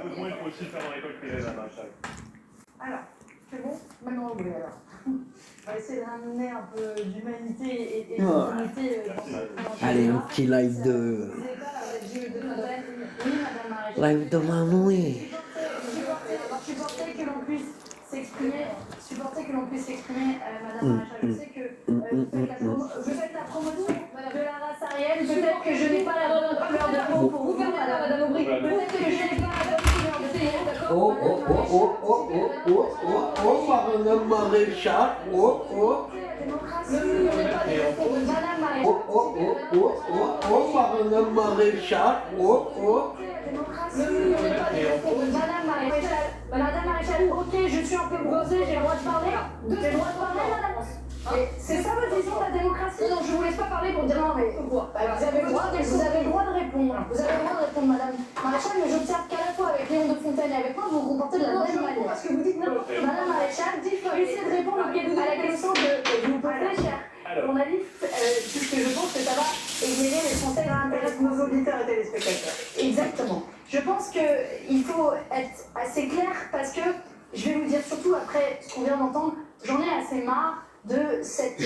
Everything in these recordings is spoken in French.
malheureusement, il faut aussi faire dans l'école privée, Madame Maréchal. Alors, c'est bon? Maintenant, oui, alors. On va essayer de ramener un peu d'humanité et de dignité. Allez, un petit live de... Live de Manoué. Supporter que l'on puisse s'exprimer, Madame Maréchal. Je sais que vous faites la promotion de la race arienne. Peut-être que je n'ai pas la bonne couleur de peau pour vous, Madame Aubry. Peut-être que je n'ai pas la bonne couleur de peau, d'accord? Madame Maréchal, Madame Maréchal, Madame Maréchal, ok, je suis un peu bronzée, j'ai le droit de parler. J'ai le droit de parler, madame. C'est ça votre vision de la démocratie? Non, je vous laisse pas parler pour dire non, mais pourquoi? Vous avez le droit de répondre. Vous avez le droit de répondre, madame Maréchal, mais j'observe qu'à la fois avec Léon de Fontaine et avec moi, vous vous comportez de la même manière. Parce que vous dites non. Madame Maréchal, essayez de répondre à la question de vous posez, cher journaliste, puisque je pense que ça va éclairer les Français. Ça intéresse nos auditeurs et téléspectateurs. Exactement. Je pense qu'il faut être assez clair parce que, je vais vous dire surtout après ce qu'on vient d'entendre, j'en ai assez marre de cette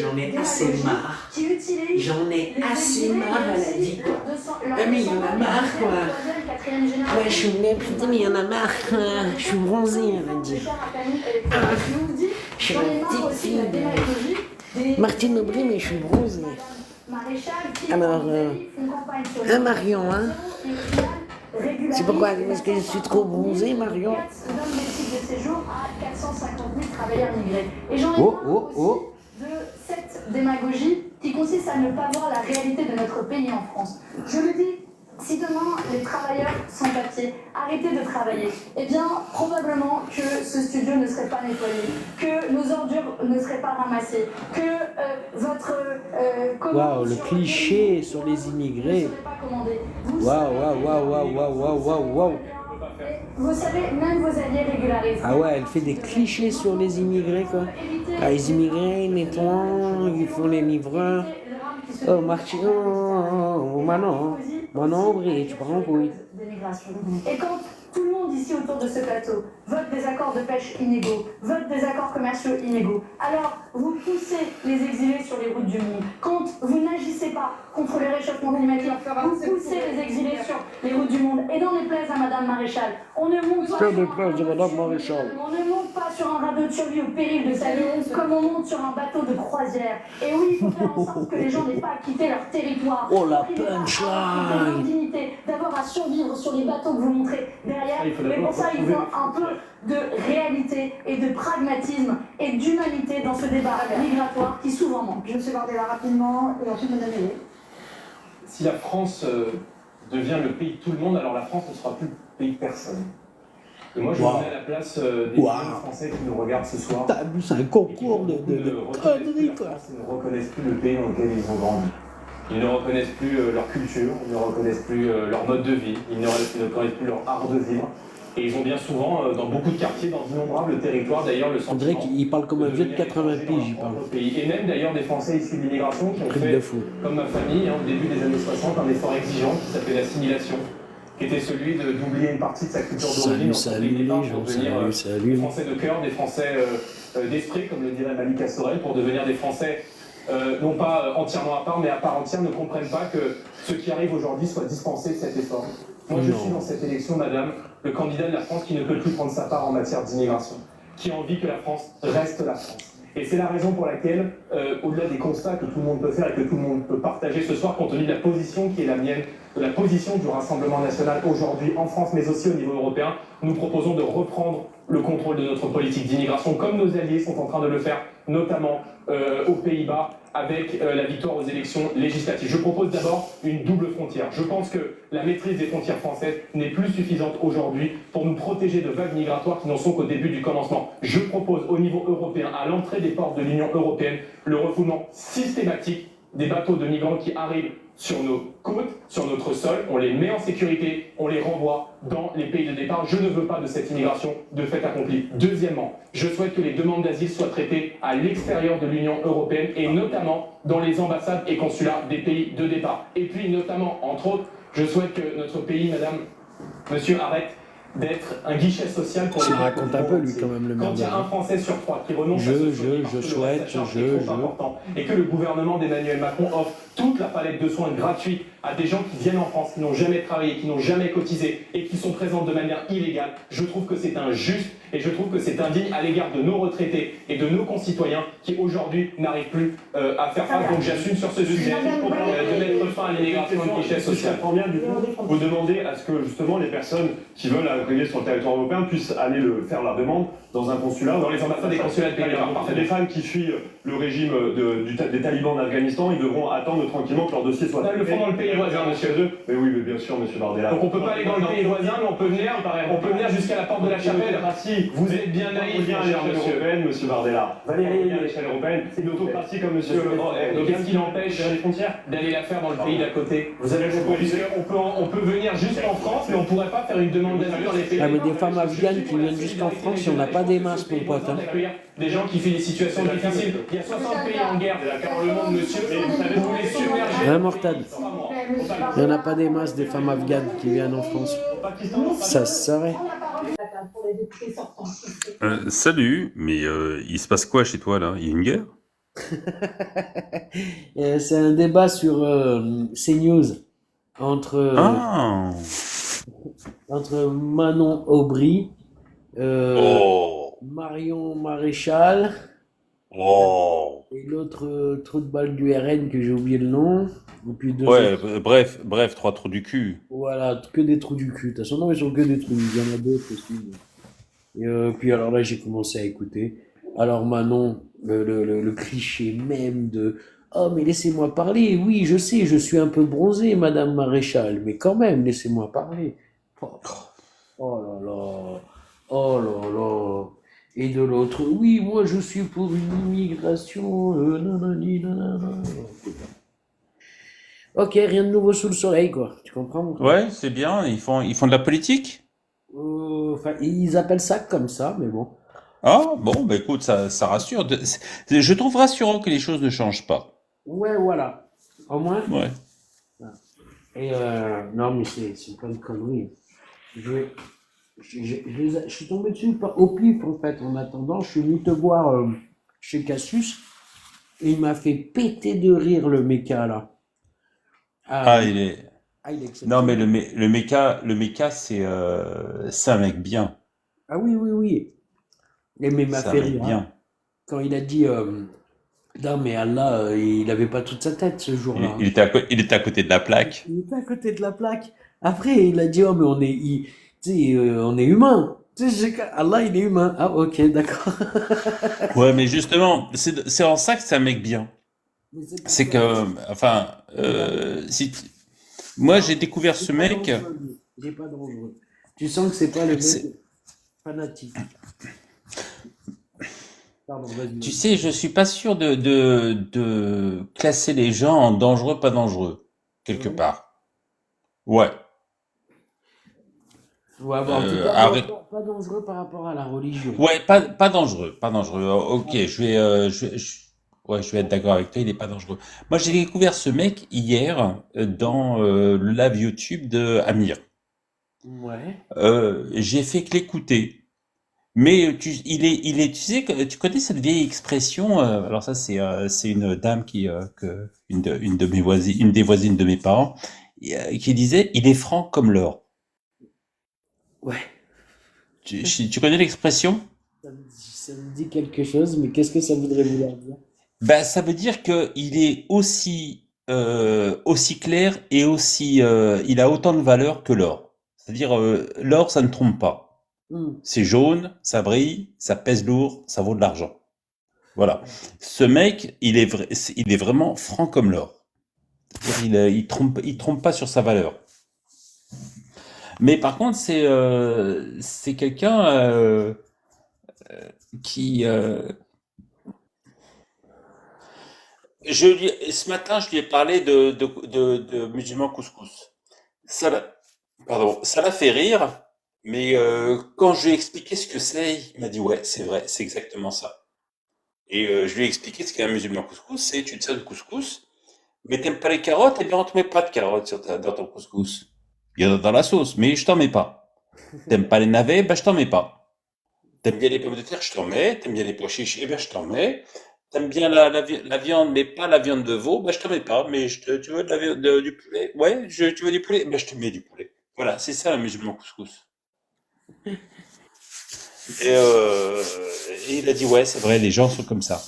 qui utilise J'en ai assez marre, elle a dit quoi. Mais il y en a marre quoi. Ouais, je suis putain, mais il y en a marre quoi. Je suis bronzée, elle a dit. Je suis la petite fille de Martine Aubry, mais je suis bronzée. Alors, Marion, hein. C'est pourquoi? Parce que je suis trop bronzée, Marion. Et j'en ai marre de cette démagogie qui consiste à ne pas voir la réalité de notre pays en France. Je le dis, si demain les travailleurs sans papier arrêtaient de travailler, eh bien probablement que ce studio ne serait pas nettoyé, que nos ordures ne seraient pas ramassées, que votre waouh, le cliché sur les immigrés. Waouh. Vous savez, même vos alliés régularisent. Ah ouais, elle fait des clichés sur les immigrés quoi. Ah, les immigrés, ils nettoient, ils font les livreurs. Oh, Martine, oh, Manon Aubry, tu pars en couille. Et quand tout le monde ici autour de ce plateau vote des accords de pêche inégaux, vote des accords commerciaux inégaux, alors vous poussez les exilés sur les routes du monde. Quand vous n'agissez pas contre le réchauffement climatique, vous poussez les exilés sur les routes du monde. Et dans les plaies à Madame Maréchal, on ne monte pas sur un radeau de survie au péril de sa vie, comme on monte sur un bateau de croisière. Et oui, il faut faire en sorte que les gens n'aient pas à quitter leur territoire. Oh la punchline! D'avoir à survivre sur les bateaux que vous montrez derrière. Mais pour ça, il faut un peu de réalité et de pragmatisme et d'humanité dans ce débat migratoire qui souvent manque. Je me suis Bardella rapidement et ensuite Madame Hélé. Si la France devient le pays de tout le monde, alors la France ne sera plus le pays de personne. Et moi, je me mets à la place des jeunes Français qui nous regardent ce soir. C'est un concours de conneries, quoi. Ils ne reconnaissent plus le pays dans lequel ils ont grandi. Ils ne reconnaissent plus leur culture, ils ne reconnaissent plus leur mode de vie, ils ne reconnaissent plus leur art de vivre. Et ils ont bien souvent, dans beaucoup de quartiers, dans d'innombrables territoires, d'ailleurs, le sentiment... On dirait qu'il parle comme un vieux de 80 piges, il parle. Et même d'ailleurs des Français issus de l'immigration qui ont fait, comme ma famille, au début des années 60, un effort exigeant qui s'appelait l'assimilation, qui était celui d'oublier une partie de sa culture d'origine pour devenir des Français de cœur, des Français d'esprit, comme le dirait Malika Sorel, pour devenir des Français non pas entièrement à part, mais à part entière, ne comprennent pas que ce qui arrive aujourd'hui soit dispensé de cet effort. Moi, je suis dans cette élection, madame, le candidat de la France qui ne peut plus prendre sa part en matière d'immigration, qui a envie que la France reste la France. Et c'est la raison pour laquelle, au-delà des constats que tout le monde peut faire et que tout le monde peut partager ce soir, compte tenu de la position qui est la mienne, de la position du Rassemblement national aujourd'hui en France, mais aussi au niveau européen, nous proposons de reprendre le contrôle de notre politique d'immigration, comme nos alliés sont en train de le faire, notamment aux Pays-Bas, avec la victoire aux élections législatives. Je propose d'abord une double frontière. Je pense que la maîtrise des frontières françaises n'est plus suffisante aujourd'hui pour nous protéger de vagues migratoires qui n'en sont qu'au début du commencement. Je propose au niveau européen, à l'entrée des portes de l'Union européenne, le refoulement systématique des bateaux de migrants qui arrivent sur nos côtes, sur notre sol, on les met en sécurité, on les renvoie dans les pays de départ. Je ne veux pas de cette immigration de fait accompli. Deuxièmement, je souhaite que les demandes d'asile soient traitées à l'extérieur de l'Union européenne et notamment dans les ambassades et consulats des pays de départ. Et puis notamment, entre autres, je souhaite que notre pays, madame, monsieur, arrête d'être un guichet social pour les Ça peuples raconte un peu, lui, quand même, le Quand il y a merde. un Français sur trois qui renonce à se soigner parce que le souhaite, reste à charge est trop important, et que le gouvernement d'Emmanuel Macron offre toute la palette de soins gratuits à des gens qui viennent en France, qui n'ont jamais travaillé, qui n'ont jamais cotisé et qui sont présents de manière illégale, je trouve que c'est injuste et je trouve que c'est indigne à l'égard de nos retraités et de nos concitoyens qui aujourd'hui n'arrivent plus à faire face. Donc j'assume sur ce sujet de mettre fin à l'immigration et guichet social. Vous demandez à ce que justement les personnes qui veulent arriver sur le territoire européen puissent aller faire leur demande dans un consulat, dans les ambassades et consulats de pays. Les femmes qui fuient le régime des talibans d'Afghanistan, ils devront attendre tranquillement que leur dossier soit traité. Ils le font dans le pays voisin, monsieur. Mais oui, mais bien sûr, monsieur Bardella. Donc on peut pas aller dans le pays voisin, mais on peut venir jusqu'à la porte de la chapelle. Vous êtes bien naïf, bien à l'échelle européenne, monsieur Bardella. Valérie, à l'échelle européenne, c'est une autocratie comme monsieur. Donc qu'est-ce qui l'empêche les frontières d'aller la faire dans le pays d'à côté? Vous avez on peut venir juste en France, mais on pourrait pas faire une demande d'asile dans les pays. Ah, mais des femmes afghanes qui viennent jusqu'en France, il n'y en a pas des masses, mon pote. Hein. Des gens qui font des situations difficiles. Il y a 60 pays en guerre dans le monde, monsieur. Vous les submergez. Un mortade. Il n'y en a pas des masses des femmes afghanes qui viennent en France. Ça se saurait. Salut, mais il se passe quoi chez toi là? Il y a une guerre? C'est un débat sur CNews entre Manon Aubry, Marion Maréchal et l'autre trou de balle du RN que j'ai oublié le nom. Et puis bref, 3 trous du cul. Voilà, que des trous du cul. De toute façon, non, ils sont que des trous. Il y en a d'autres aussi. Et puis alors là, j'ai commencé à écouter. Alors Manon, le cliché même de « Oh, mais laissez-moi parler. Oui, je sais, je suis un peu bronzée, Madame Maréchal, mais quand même, laissez-moi parler. » Oh là là. Oh là là. Et de l'autre, oui, moi je suis pour une immigration. Nanani, nanana. Ok, rien de nouveau sous le soleil, quoi. Tu comprends? Ouais, c'est bien. Ils font de la politique? Enfin, ils appellent ça comme ça, mais bon. Ah, bon, bah écoute, ça rassure. Je trouve rassurant que les choses ne changent pas. Ouais, voilà. Au moins. Ouais. Et non, mais c'est pas une connerie. Je suis tombé dessus au pif, en fait. En attendant, je suis venu te voir chez Cassius et il m'a fait péter de rire, le méca, là. Il est exceptionnel. Non, mais le méca, c'est un mec bien. Ah oui, oui, oui. Mais il m'a C'est un fait mec rire. bien. Hein. Quand il a dit non, mais Allah, il avait pas toute sa tête ce jour-là. Il était à côté de la plaque. Il était à côté de la plaque. Après, il a dit, oh, mais on est humain. Tu sais, Allah, il est humain. Ah, ok, d'accord. Ouais, mais justement, c'est en ça que c'est un mec bien. C'est que, enfin, moi j'ai découvert ce mec. Il est pas dangereux. Tu sens que c'est pas le mec fanatique. Pardon, vas-y. Tu sais, je suis pas sûr de classer les gens en dangereux, pas dangereux, quelque part. Ouais. Ouais, bon, en tout cas, pas dangereux par rapport à la religion. Ouais, pas dangereux, pas dangereux. Ok, je vais être d'accord avec toi, il est pas dangereux. Moi, j'ai découvert ce mec hier dans le live YouTube de Amir. Ouais. J'ai fait que l'écouter. Mais tu sais que tu connais cette vieille expression. Alors ça, c'est une dame une des voisines de mes parents, qui disait, il est franc comme l'or. Ouais. Tu connais l'expression? Ça me dit quelque chose, mais qu'est-ce que ça voudrait vouloir dire? Ben, ça veut dire que il est aussi clair et aussi il a autant de valeur que l'or. C'est-à-dire l'or, ça ne trompe pas. C'est jaune, ça brille, ça pèse lourd, ça vaut de l'argent. Voilà. Ce mec, il est vraiment franc comme l'or. C'est-à-dire, il trompe pas sur sa valeur. Mais par contre, c'est quelqu'un qui ce matin, je lui ai parlé de musulmans couscous. Ça l'a fait rire, mais quand je lui ai expliqué ce que c'est, il m'a dit ouais, c'est vrai, c'est exactement ça. Et je lui ai expliqué ce qu'est un musulman couscous, c'est tu te sers de couscous, mais t'aimes pas les carottes, et bien on te met pas de carottes dans ton couscous. Il y en a dans la sauce, mais je t'en mets pas. T'aimes pas les navets, bah je t'en mets pas. T'aimes bien les pommes de terre, je t'en mets. T'aimes bien les pois chiches, eh bien je t'en mets. T'aimes bien la viande, mais pas la viande de veau, bah je t'en mets pas. Mais tu veux de la viande, du poulet? Ouais, tu veux du poulet? Bah je te mets du poulet. Voilà, c'est ça la musulman couscous. Et, euh, et il a dit ouais, c'est vrai, les gens sont comme ça.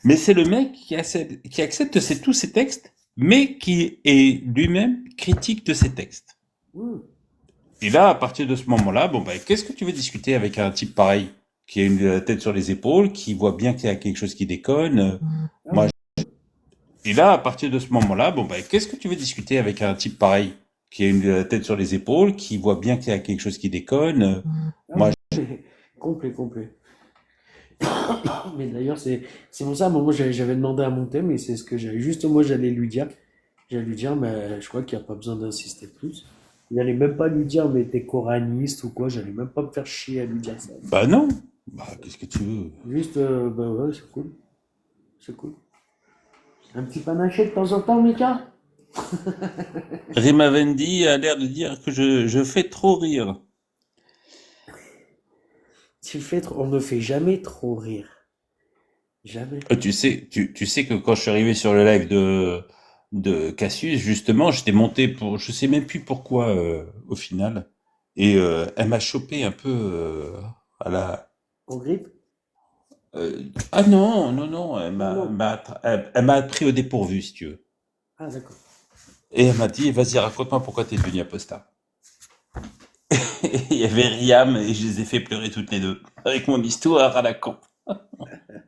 Mais c'est le mec qui accepte tous ces textes, mais qui est lui-même critique de ces textes. Hmm. Et là, à partir de ce moment-là, bon, bah, qu'est-ce que tu veux discuter avec un type pareil, qui a une tête sur les épaules, qui voit bien qu'il y a quelque chose qui déconne moi, Et là, à partir de ce moment-là, bon, bah, qu'est-ce que tu veux discuter avec un type pareil, qui a une tête sur les épaules, qui voit bien qu'il y a quelque chose qui déconne moi, Complet, complet. Mais d'ailleurs, c'est pour ça, moi, j'avais demandé à mon thème, et c'est ce que j'allais, juste moi, j'allais lui dire. J'allais lui dire, mais je crois qu'il n'y a pas besoin d'insister plus. Il n'allait même pas lui dire, mais t'es coraniste ou quoi, j'allais même pas me faire chier à lui dire ça. Bah non, bah qu'est-ce que tu veux Juste, bah ouais, c'est cool. C'est cool. Un petit panaché de temps en temps, Mika? Rima Vendi a l'air de dire que je fais trop rire. On ne fait jamais trop rire. Jamais. Tu sais que quand je suis arrivé sur le live de Cassius, justement, j'étais monté pour, je sais même plus pourquoi au final, et elle m'a chopé un peu à la. En grippe? Ah non, non, non, Non. elle m'a pris au dépourvu, si tu veux. Ah, d'accord. Et elle m'a dit, vas-y, raconte-moi pourquoi t'es devenu apostat. Et il y avait Riam et je les ai fait pleurer toutes les deux avec mon histoire à la con.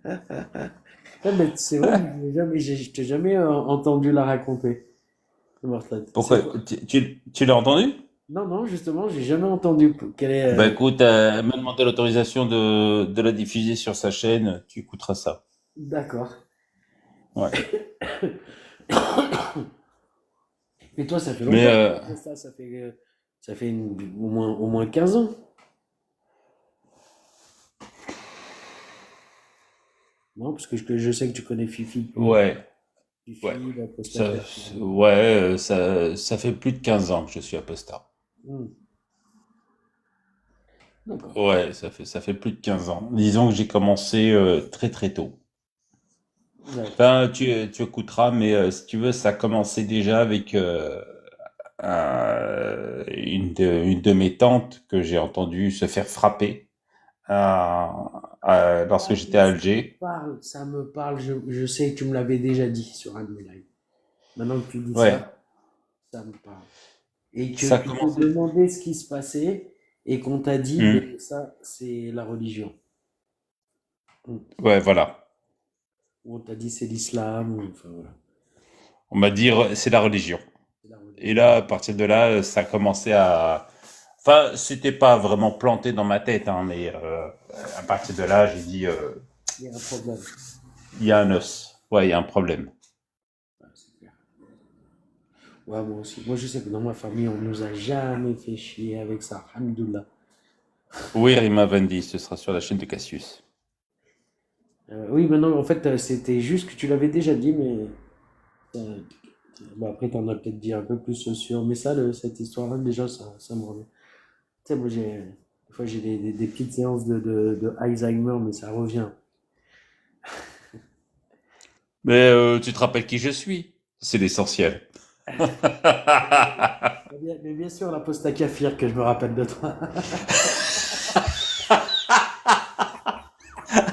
Ouais, mais c'est vrai, je t'ai jamais entendu la raconter. Mortlade. Pourquoi? Tu l'as entendu? Non, non, justement, j'ai jamais entendu quelle est. Bah écoute, elle m'a demandé l'autorisation de la diffuser sur sa chaîne, tu écouteras ça. D'accord. Ouais. Mais toi, ça fait Mais longtemps que ça fait au moins 15 ans. Non, parce que je sais que tu connais Fifi. ouais, Fifi, ouais. la Ça, postata. ouais, ça fait plus de 15 ans que je suis apostat. Hmm, d'accord. Ouais, ça fait plus de 15 ans. Disons que j'ai commencé très très tôt. Ouais. Enfin, tu écouteras, mais si tu veux, ça a commencé déjà avec une de mes tantes que j'ai entendu se faire frapper lorsque Ah, j'étais à Alger. ça me parle. Je sais que tu me l'avais déjà dit sur un de mes lives. Maintenant que tu dis Ouais, ça me parle. Et que ça a tu te commencé. demandais ce qui se passait et qu'on t'a dit, Hmm. mais ça, c'est la religion. Hmm. Ouais, voilà. Ou on t'a dit c'est l'islam, enfin voilà, On m'a dit c'est la religion. c'est la Et religion. là, à partir de là, ça a commencé à. Enfin, c'était pas vraiment planté dans ma tête, hein, mais à partir de là, j'ai dit Il y a un problème. il y a un os. Ouais, il y a un problème. Ouais, c'est clair. Ouais, moi aussi. Moi, je sais que dans ma famille, on nous a jamais fait chier avec ça. Alhamdoulilah. Oui, Rima Vendi, ce sera sur la chaîne de Cassius. Oui, maintenant, en fait, c'était juste que tu l'avais déjà dit, mais bon, après, t'en as peut-être dit un peu plus sur. Mais ça, cette histoire-là, déjà, ça me revient. Tu sais, moi, des fois, j'ai des petites séances de Alzheimer, mais ça revient. Mais tu te rappelles qui je suis? C'est l'essentiel. Mais bien sûr, la poste à Kafir que je me rappelle de toi.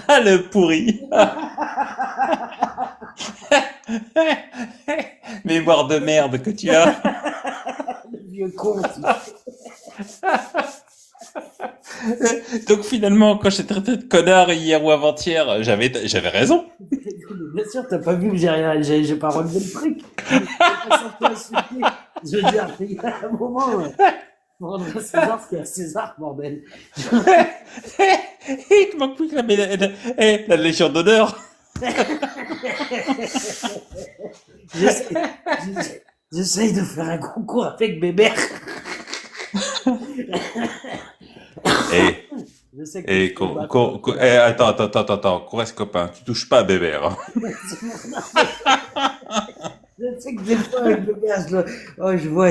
Ah, le pourri. Mémoire de merde que tu as. Le vieux con. Donc finalement, quand j'ai traité de connard hier ou avant-hier, j'avais raison. Bien sûr, t'as pas vu que j'ai pas relevé le truc. J'ai pas senti insulté. Je veux dire, il y a un moment, pour rendre à César ce qu'il y a à César, bordel. Il te manque plus que la Légion d'honneur. J'essaye de faire un concours avec Bébert. Eh, Je sais que attends, qu'on reste copains. Tu touches pas à Bébert. je sais que des fois avec Bébert,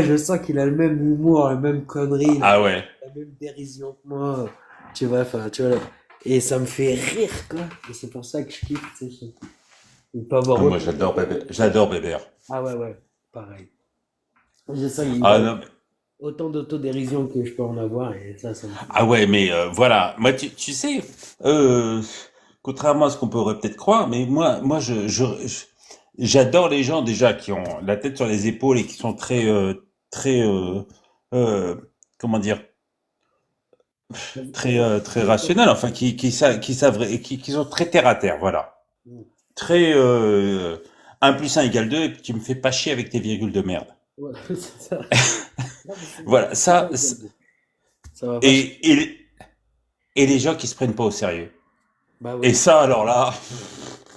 je sens qu'il a le même humour, la même connerie, Ah ouais. la même de dérision que moi. Tu vois, enfin, tu vois. Et ça me fait rire, quoi. Et c'est pour ça que je kiffe, tu sais. Il peut avoir Moi, j'adore Bébert. Ah ouais, pareil. J'ai ça, il Ah a non, autant d'autodérision que je peux en avoir, et ça me fait. ah ouais, mais voilà. Moi, tu sais, euh, contrairement à ce qu'on pourrait peut-être croire, mais moi, j'adore les gens déjà qui ont la tête sur les épaules et qui sont très, euh, comment dire, très rationnels. Enfin, qui savent, qui sont très terre à terre. Voilà. Très 1 plus 1 égale 2 et puis tu me fais pas chier avec tes virgules de merde. Ouais, c'est ça. Non, mais Voilà, c'est ça, ça va vachement. et, et les gens qui se prennent pas au sérieux. Bah Et oui. ça, alors là,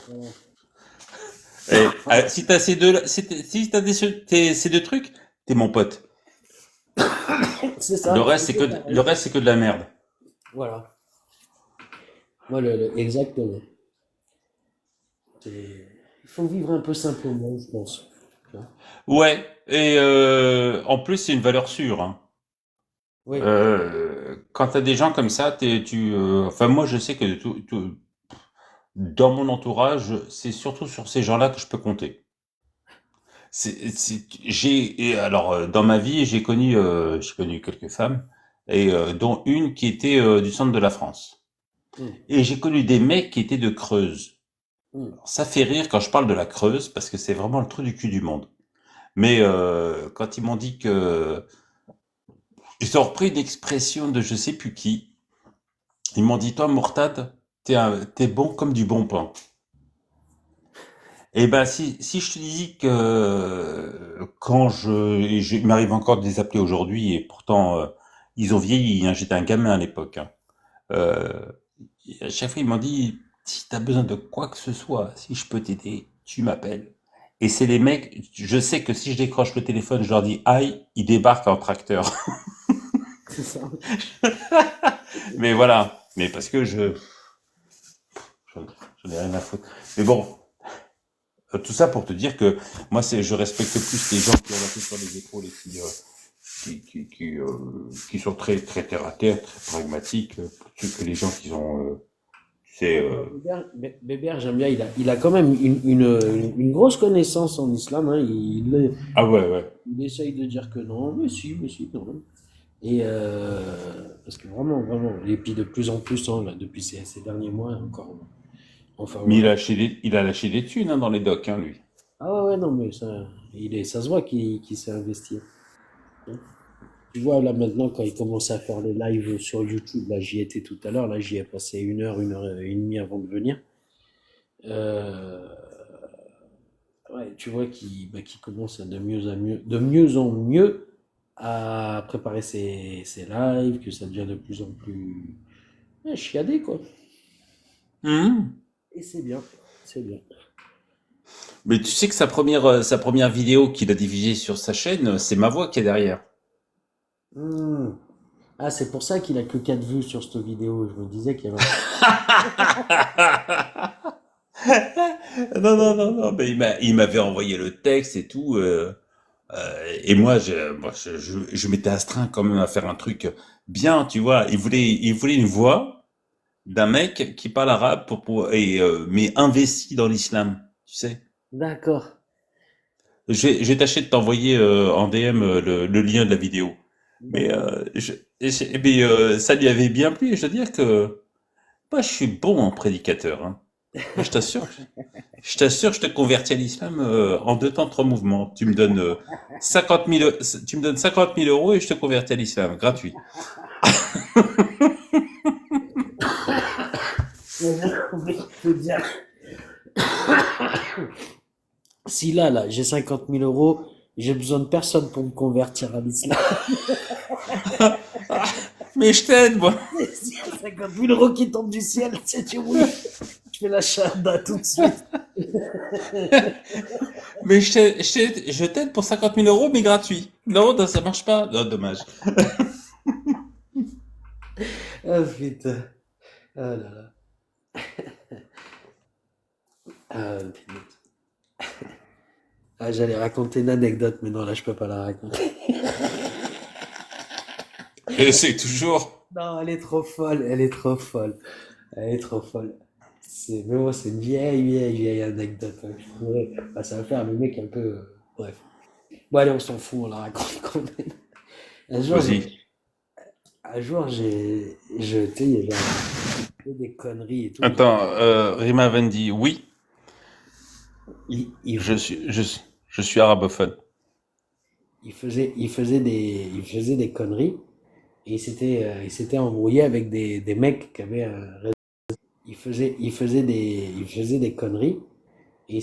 Ouais. si t'as si t'as ces deux trucs, t'es mon pote. C'est ça. Le reste, c'est que de la merde. Voilà. Moi, exactement. Il faut vivre un peu simplement, je pense. Tu vois. Ouais, et en plus, c'est une valeur sûre, hein. Oui. Quand t'as des gens comme ça, enfin, moi, je sais que dans mon entourage, c'est surtout sur ces gens-là que je peux compter. Et alors, dans ma vie, j'ai connu quelques femmes, et dont une qui était du centre de la France. Mm. Et j'ai connu des mecs qui étaient de Creuse. Mm. Alors, ça fait rire quand je parle de la Creuse, parce que c'est vraiment le trou du cul du monde. Mais quand ils m'ont dit que... Ils ont repris une expression de je sais plus qui. Ils m'ont dit, toi, Mourtad, t'es bon comme du bon pain. Eh ben, si je te dis que il m'arrive encore de les appeler aujourd'hui, et pourtant, ils ont vieilli, hein, j'étais un gamin à l'époque, hein. Euh, à chaque fois, ils m'ont dit, si t'as besoin de quoi que ce soit, si je peux t'aider, tu m'appelles. Et c'est les mecs, je sais que si je décroche le téléphone, je leur dis aïe, ils débarquent en tracteur. C'est ça. Mais voilà. Mais parce que j'en ai rien à foutre. Mais bon, tout ça pour te dire que moi, je respecte plus les gens qui ont la tête sur les épaules et qui sont très, très terre à terre, très pragmatiques, plutôt que les gens qui sont, c'est, Bébert, j'aime bien, il a quand même une grosse connaissance en islam, hein. ah ouais, ouais. Il essaye de dire que non, mais si, non. Et parce que vraiment, et puis de plus en plus, hein, là, depuis ces derniers mois, encore. Enfin, Mais voilà. il a lâché des thunes, hein, dans les docks, hein, lui. Ah ouais, non, mais ça se voit qu'il s'est investi. Tu vois, là maintenant, quand il commence à faire les lives sur YouTube, là j'y étais tout à l'heure, là j'y ai passé une heure et demie avant de venir. Euh, ouais, tu vois qu'il commence de mieux en mieux à préparer ses lives, que ça devient de plus en plus chiadé, quoi. Mhm. Et c'est bien, c'est bien. Mais tu sais que sa première vidéo qu'il a diffusée sur sa chaîne, c'est ma voix qui est derrière. Hmm. Ah, c'est pour ça qu'il a que 4 vues sur cette vidéo. Je me disais qu'il y avait. Non, mais il m'avait envoyé le texte et tout, et moi, je m'étais astreint quand même à faire un truc bien, tu vois. Il voulait une voix d'un mec qui parle arabe mais investi dans l'islam, tu sais. D'accord. J'ai tâché de t'envoyer en DM le lien de la vidéo. Mais, D'accord. ça lui avait bien plu. Et je veux dire que moi, je suis bon en prédicateur, hein. Moi, je t'assure, je te convertis à l'islam en 2 temps, 3 mouvements. Tu me donnes 50 000, tu me donnes 50 000 euros et je te convertis à l'islam, gratuit. J'ai oublié de te dire. Si là, j'ai 50 000 euros, j'ai besoin de personne pour me convertir à l'islam. Mais je t'aide, moi. C'est 50 000 euros qui tombent du ciel, tu sais, oui. Je fais la shahada tout de suite. Mais je t'aide pour 50 000 euros, mais gratuit. Non, non, ça marche pas. Non, dommage. Ah putain. Ah là là. Ah, putain. Ah, j'allais raconter une anecdote, mais non, là, je peux pas la raconter. C'est toujours. Non, elle est trop folle, elle est trop folle. Elle est trop folle. Mais bon, c'est une vieille anecdote, hein, je pourrais. Bah, ça va faire le mec un peu. Bref. Bon, allez, on s'en fout, on la raconte quand même. Un jour, Vas-y. tu sais, il y avait un peu des conneries et tout. Attends, Rima Vendi, oui, Il je suis arabophone. faisait des conneries et il s'était embrouillé avec des mecs qui avaient un réseau. Il faisait des conneries et il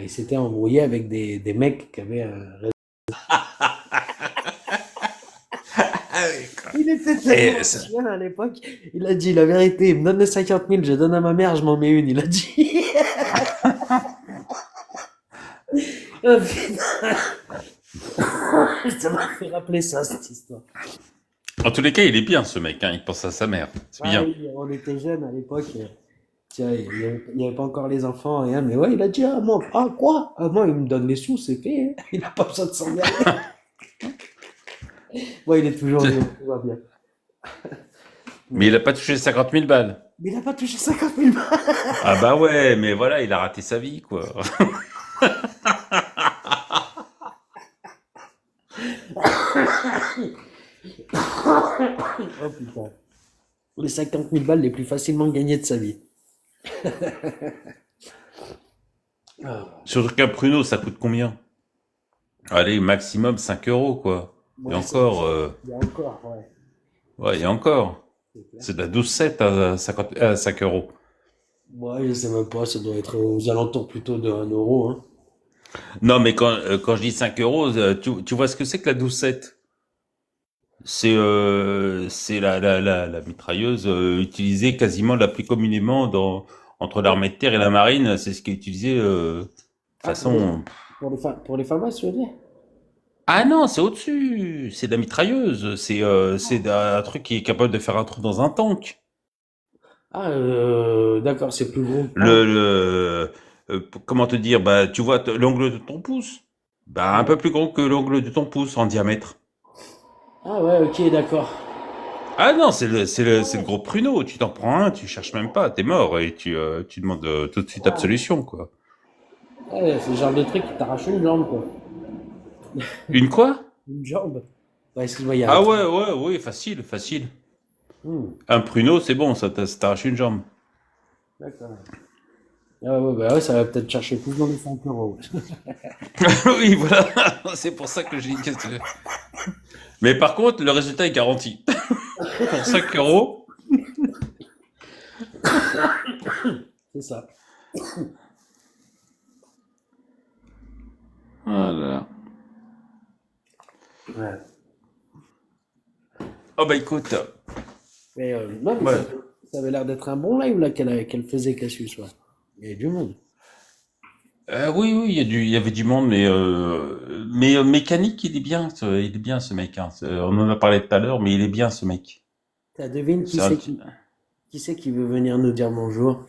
s'était embrouillé avec des mecs qui avaient un réseau. Il était tellement chien à l'époque. Il a dit la vérité, il me donne les 50 000, je donne à ma mère, je m'en mets une. Il a dit. Oh, putain. Ça m'a fait rappeler ça, cette histoire. En tous les cas, il est bien ce mec, hein, il pense à sa mère. C'est bien. Oui, on était jeunes à l'époque. Tiens, il n'y avait pas encore les enfants, rien. Mais ouais, il a dit, ah, moi, quoi? Ah, moi, il me donne les sous, c'est fait. Hein. Il n'a pas besoin de s'emmerder. Ouais, il est toujours bien, tout va bien. Mais il a pas touché 50 000 balles. Mais il n'a pas touché 50 000 balles. Ah bah ouais, mais voilà, il a raté sa vie, quoi. Oh putain. Les 50 000 balles les plus facilement gagnées de sa vie. Surtout qu'un pruneau, ça coûte combien? Allez, maximum 5 euros, quoi. Ouais, Et encore, il y a encore, ouais. ouais, et encore. C'est clair. C'est de la 12,7 à 5 euros. Ouais, je sais même pas, ça doit être aux alentours plutôt de 1 euro. Hein. Non, mais quand je dis 5 euros, tu vois ce que c'est que la 12,7? C'est la mitrailleuse utilisée quasiment la plus communément entre l'armée de terre et la marine. C'est ce qui est utilisé de façon. Pour les FAMAS, tu veux dire? Ah non, c'est au-dessus. C'est de la mitrailleuse. C'est un truc qui est capable de faire un trou dans un tank. Ah, d'accord, c'est plus gros. Comment te dire? Bah, tu vois l'angle de ton pouce. Bah, un peu plus gros que l'angle de ton pouce en diamètre. Ah ouais, ok, d'accord. Ah non, c'est le gros pruneau. Tu t'en prends un, tu cherches même pas, t'es mort et tu demandes tout de suite absolution, quoi. Ouais, c'est le genre de truc qui t'arrache une jambe, quoi. Une quoi? Une jambe. Ouais, excuse-moi, il y a Ah un ouais, oui, facile. Hmm, Un pruneau, c'est bon, ça t'arrache une jambe. d'accord. Ah ouais, bah ouais, ça va peut-être chercher plus dans les 5 euros. Oui, voilà, c'est pour ça que j'ai dit que Mais par contre, le résultat est garanti. Pour 5 euros. C'est ça. Voilà. Ouais. Oh bah écoute. Mais non, mais Ouais. ça avait l'air d'être un bon live là qu'elle faisait Cassius, ouais. Il y avait du monde. Oui, il y avait du monde, mais mécanique, il est bien ce mec. Hein. On en a parlé tout à l'heure, mais il est bien ce mec. T'as devine C'est un- qui c'est qui veut venir nous dire bonjour?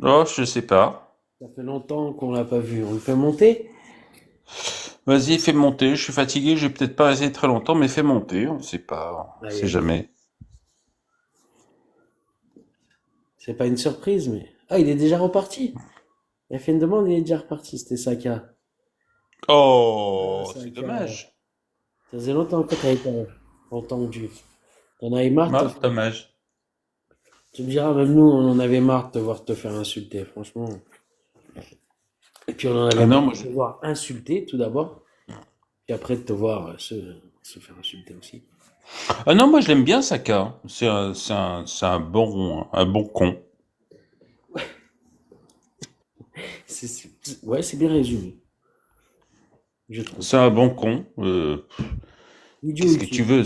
Oh, je sais pas. Ça fait longtemps qu'on l'a pas vu. On le fait monter? Vas-y, fais monter. Je suis fatigué, je vais peut-être pas rester très longtemps, mais fais monter. On sait pas, on Allez, sait jamais. c'est pas une surprise, mais. Ah, il est déjà reparti. Il a fait une demande, il est déjà reparti. C'était Saka. Oh, Ah, c'est Saka. dommage. Ça faisait longtemps que t'avais pas entendu. T'en avais marre. Ah, dommage. Tu me diras, même nous, on en avait marre de te voir te faire insulter, franchement. Et puis on en avait Ah non, marre moi, de te voir insulter tout d'abord, puis après de te voir se faire insulter aussi. Ah non, moi je l'aime bien Saka. C'est un bon con. Ouais, c'est bien résumé, je trouve. C'est un bon con. Idiot Qu'est-ce que utile. tu veux,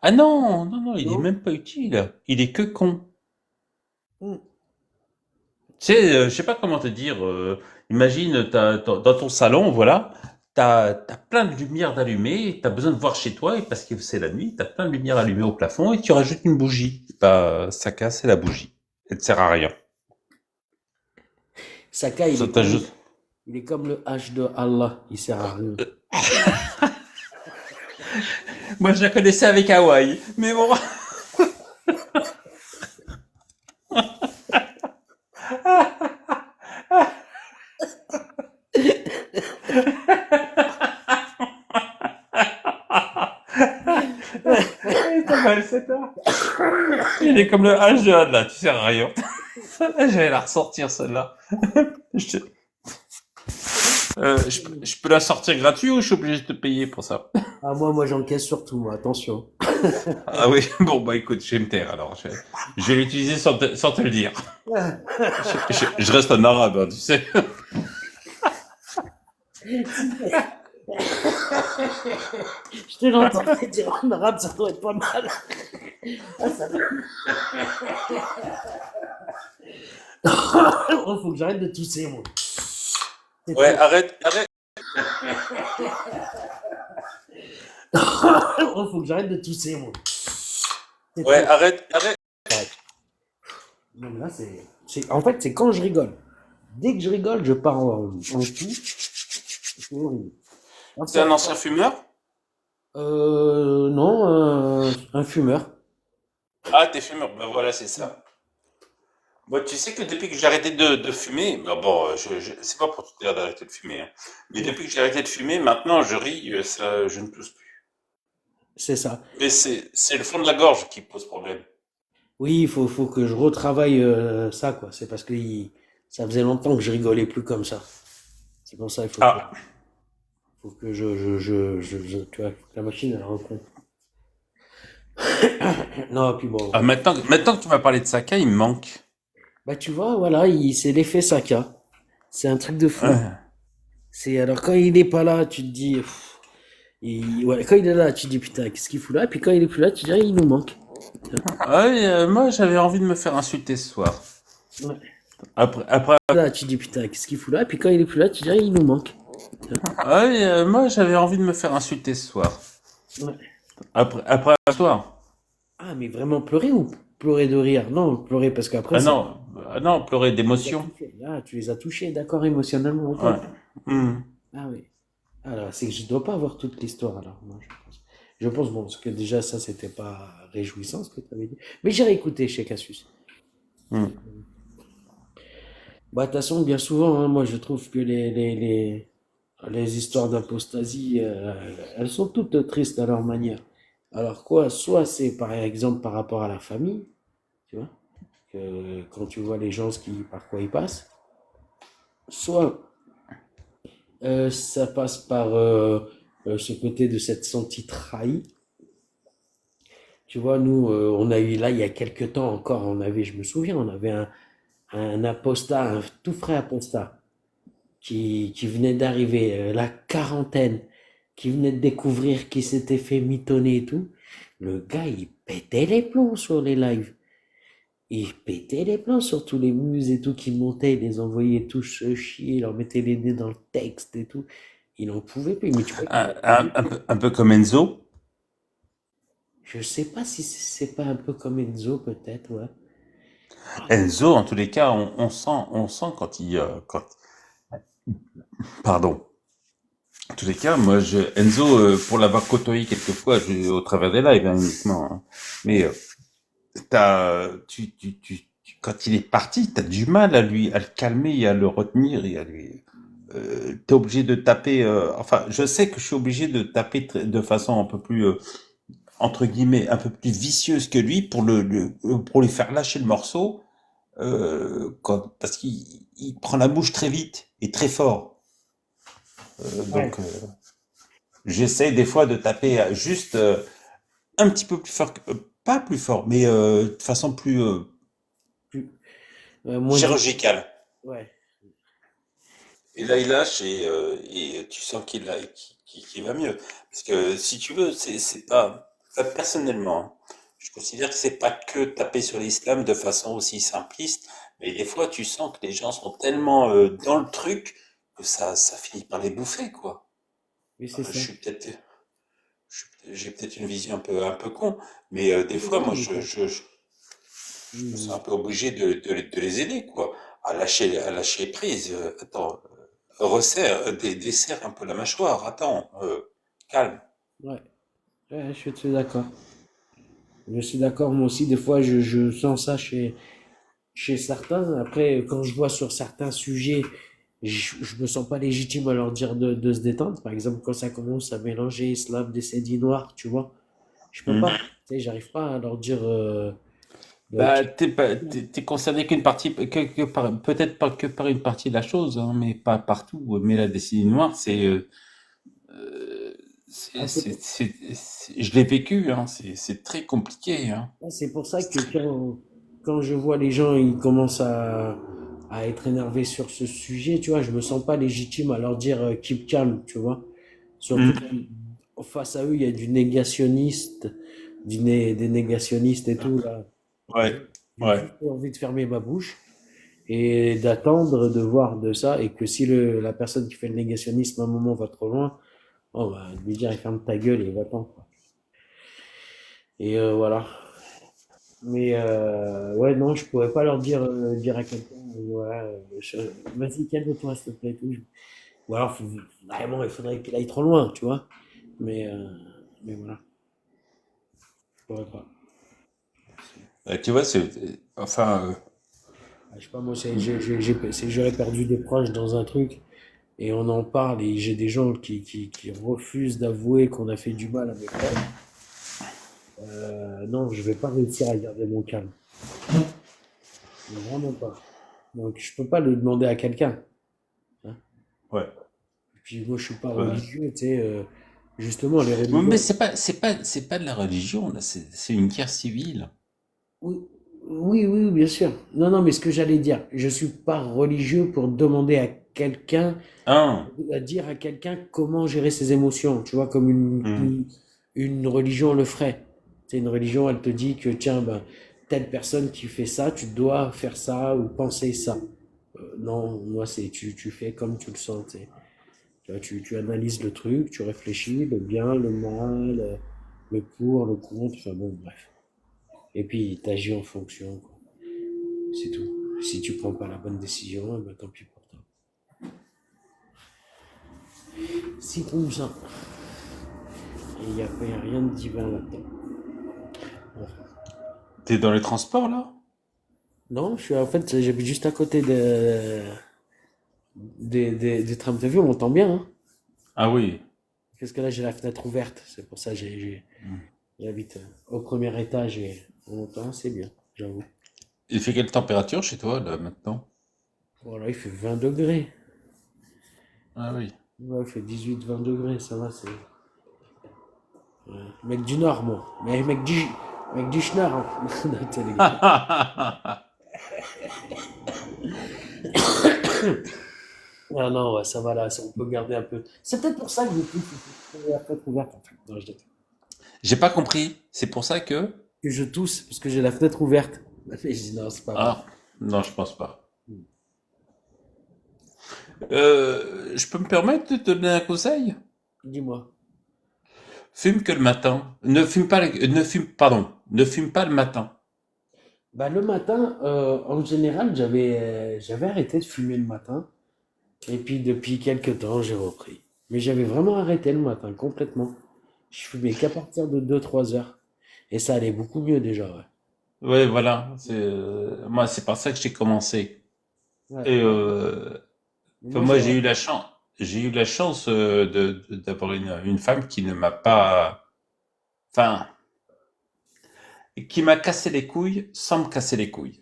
Ah non, il est Non. même pas utile. Il est que con. Mm. Tu sais, je sais pas comment te dire. Imagine, dans ton salon, voilà, t'as plein de lumières d'allumées, t'as besoin de voir chez toi, et parce que c'est la nuit, t'as plein de lumières allumées au plafond, et tu rajoutes une bougie. Bah, Saka, c'est la bougie. Elle ne sert à rien. Saka, Ça t'ajoute. il est comme le H de Allah, il sert à rien. Moi, je la connaissais avec Hawaï. Mais bon. Elle est pas mal, celle-là. Il est comme le H2A, là, tu sais rien. Je vais la ressortir, celle-là. Je, te- je peux la sortir gratuit ou je suis obligé de te payer pour ça? Ah, moi, j'encaisse surtout, moi, attention. Ah oui, bon, bah écoute, je vais me taire alors. Je vais l'utiliser sans te le dire. Je reste un arabe, hein, tu sais. Je te l'entends dire en arabe, ça doit être pas mal. Ah, ça doit... Oh, faut que j'arrête de tousser, moi. Ouais, arrête. Oh, faut que j'arrête de tousser, moi. Ouais, arrête. Non, mais là, en fait, c'est quand je rigole. Dès que je rigole, je pars en tout. C'est horrible. C'est un ancien fumeur? Non, un fumeur. Ah, t'es fumeur, ben voilà, c'est ça. Bon, tu sais que depuis que j'ai arrêté de fumer, bon, c'est pas pour te dire d'arrêter de fumer, hein, mais depuis que j'ai arrêté de fumer, maintenant je ris, je ne tousse plus. C'est ça. Mais c'est le fond de la gorge qui pose problème. Oui, faut que je retravaille ça, quoi. C'est parce que ça faisait longtemps que je rigolais plus comme ça. C'est pour ça, Ah, faut que tu vois, faut que la machine, elle reprenne. Non, puis bon. maintenant que tu m'as parlé de Saka, il me manque. Bah, tu vois, voilà, c'est l'effet Saka. C'est un truc de fou. Ouais. Alors, quand il est pas là, tu te dis, ouais, quand il est là, tu te dis, putain, qu'est-ce qu'il fout là? Et puis quand il est plus là, tu te dis, ah, il nous manque. Ah oui, moi j'avais envie de me faire insulter ce soir. Ouais. Après, Là, tu te dis, putain, qu'est-ce qu'il fout là? Et puis quand il est plus là, tu te dis, ah, il nous manque. ah oui, moi j'avais envie de me faire insulter ce soir. Ouais. Après un soir. Ah, mais vraiment pleurer ou pleurer de rire? Non, pleurer parce qu'après, Ah non, pleurer d'émotion. Ah, tu les as touchés, d'accord, émotionnellement. Ok. Ouais. Hmm. Ah oui. Alors, c'est que je dois pas avoir toute l'histoire, alors, moi, je pense. Je pense, bon, parce que déjà, ça, c'était pas réjouissant, ce que tu avais dit. Mais j'ai réécouté chez Cassius. Hmm. Bah, de toute façon, bien souvent, hein, moi, je trouve que les histoires d'apostasie, elles sont toutes tristes à leur manière. Alors quoi, soit c'est par exemple par rapport à la famille, tu vois, que quand tu vois les gens par quoi ils passent, soit ça passe par ce côté de s'être senti trahi. Tu vois, nous, on a eu là, il y a quelques temps encore, je me souviens, on avait un apostat, un tout frais apostat, qui venait d'arriver, la quarantaine, qui venait de découvrir qui s'était fait mitonner et tout. Le gars, il pétait les plombs sur les lives. Il pétait les plombs sur tous les muses et tout qui montaient, il les envoyait tous chier, il leur mettait les nez dans le texte et tout. Il n'en pouvait plus. Mais tu vois, Un peu comme Enzo. je sais pas si c'est pas un peu comme Enzo, peut-être, ouais. Enzo, en tous les cas, on sent quand pardon. En tous les cas, moi, Enzo, pour l'avoir côtoyé quelquefois, au travers des lives, hein, uniquement, hein. Mais quand il est parti, t'as du mal à le calmer, et à le retenir, et à lui. T'es obligé de taper. Enfin, je sais que je suis obligé de taper de façon un peu plus entre guillemets un peu plus vicieuse que lui pour pour lui faire lâcher le morceau, parce qu'il prend la bouche très vite et très fort. Donc, j'essaie des fois de taper juste un petit peu plus fort, pas plus fort, mais de façon plus Moins chirurgicale. ouais. Et là, il lâche et tu sens qu'il va mieux. Parce que si tu veux, c'est pas, enfin, personnellement, hein, je considère que c'est pas que taper sur l'islam de façon aussi simpliste, mais des fois, tu sens que les gens sont tellement dans le truc que ça finit par les bouffer, quoi. Oui, c'est ça. J'ai peut-être une vision un peu con, mais des fois, moi, je me sens un peu obligé de les aider, quoi, à lâcher prise. Attends, desserre un peu la mâchoire. Attends, calme. Ouais. Ouais, je suis d'accord. Je suis d'accord, moi aussi, des fois, je sens ça chez certains. Après, quand je vois sur certains sujets, je me sens pas légitime à leur dire de se détendre. Par exemple, quand ça commence à mélanger islam, décennie noire, tu vois, je peux pas. Hmm. Tu sais, j'arrive pas à leur dire Bah, t'es concerné qu'une partie, peut-être pas que par une partie de la chose, hein, mais pas partout. Mais la décennie noire, euh, Ah, je l'ai vécu, hein, c'est très compliqué, hein. c'est pour ça que quand je vois les gens, ils commencent à être énervés sur ce sujet, tu vois, je me sens pas légitime à leur dire keep calm, tu vois. Surtout Hmm. face à eux, il y a des négationnistes et tout, là. Ouais, J'ai ouais. juste envie de fermer ma bouche et d'attendre de voir de ça et que si la personne qui fait le négationnisme à un moment va trop loin, on va lui dire ferme ta gueule et va-t'en, quoi. Et voilà. Mais ouais, non, je pourrais pas leur dire à quelqu'un, voilà, vas-y, calme-toi, s'il te plaît. Tout. Ou alors, vraiment, il faudrait qu'il aille trop loin, tu vois. Mais, euh, mais voilà, je pourrais pas. Tu vois, enfin, Je sais pas, moi, j'aurais perdu des proches dans un truc et on en parle et j'ai des gens qui refusent d'avouer qu'on a fait du mal à mes proches. Non, je vais pas réussir à garder mon calme. Mais vraiment pas. Donc, je peux pas le demander à quelqu'un, hein. ouais. Puis moi, je suis pas Ouais. religieux, tu sais. Justement, les Oui, mais religions. c'est pas de la religion, là, c'est une guerre civile. Oui, oui, oui, bien sûr. Non, non, mais ce que j'allais dire, je suis pas religieux pour demander à quelqu'un, Hein? à dire à quelqu'un comment gérer ses émotions. Tu vois, comme Hmm. une religion le ferait. C'est une religion, elle te dit que tiens, ben, telle personne qui fait ça, tu dois faire ça ou penser ça. Non, moi, tu fais comme tu le sens, tu sais. Tu vois, tu analyses le truc, tu réfléchis, le bien, le mal, le pour, le contre, enfin bon, bref. Et puis, tu agis en fonction, quoi. C'est tout. Si tu prends pas la bonne décision, eh ben, tant pis pour toi. C'est comme ça. Et il n'y a rien de divin là-dedans. Enfin, T'es dans les transports, là? non, en fait, j'habite juste à côté des trames de vie, on entend bien, hein. Ah oui. Parce que là, j'ai la fenêtre ouverte. C'est pour ça que j'habite au premier étage et on entend, c'est bien, j'avoue. Il fait quelle température chez toi, là, maintenant? Voilà, il fait 20 degrés. Ah oui. Ouais, il fait 18-20 degrés, ça va, c'est. Ouais. Mec du Nord, moi. Mais mec du Schnorr, hein. Non, t'es les gars. Ah non, ouais, ça va là, on peut garder un peu. C'est peut-être pour ça que j'ai la fenêtre ouverte en fait. Non, je déconne. J'ai pas compris. C'est pour ça que... Que je tousse parce que j'ai la fenêtre ouverte. Mais je dis non, c'est pas vrai. Ah, non, je pense pas. Je peux me permettre de te donner un conseil? Dis-moi. Fume que le matin. Ne fume pas, ne fume, pardon, ne fume pas le matin. Bah le matin, en général, j'avais arrêté de fumer le matin. Et puis depuis quelques temps, j'ai repris. Mais j'avais vraiment arrêté le matin, complètement. Je fumais qu'à partir de 2-3 heures. Et ça allait beaucoup mieux déjà, ouais. Ouais, voilà. Moi, c'est par ça que j'ai commencé. Ouais. Et Non, enfin, moi moi, j'ai repris. j'ai eu la chance d'avoir une femme qui ne m'a pas, enfin, qui m'a cassé les couilles sans me casser les couilles.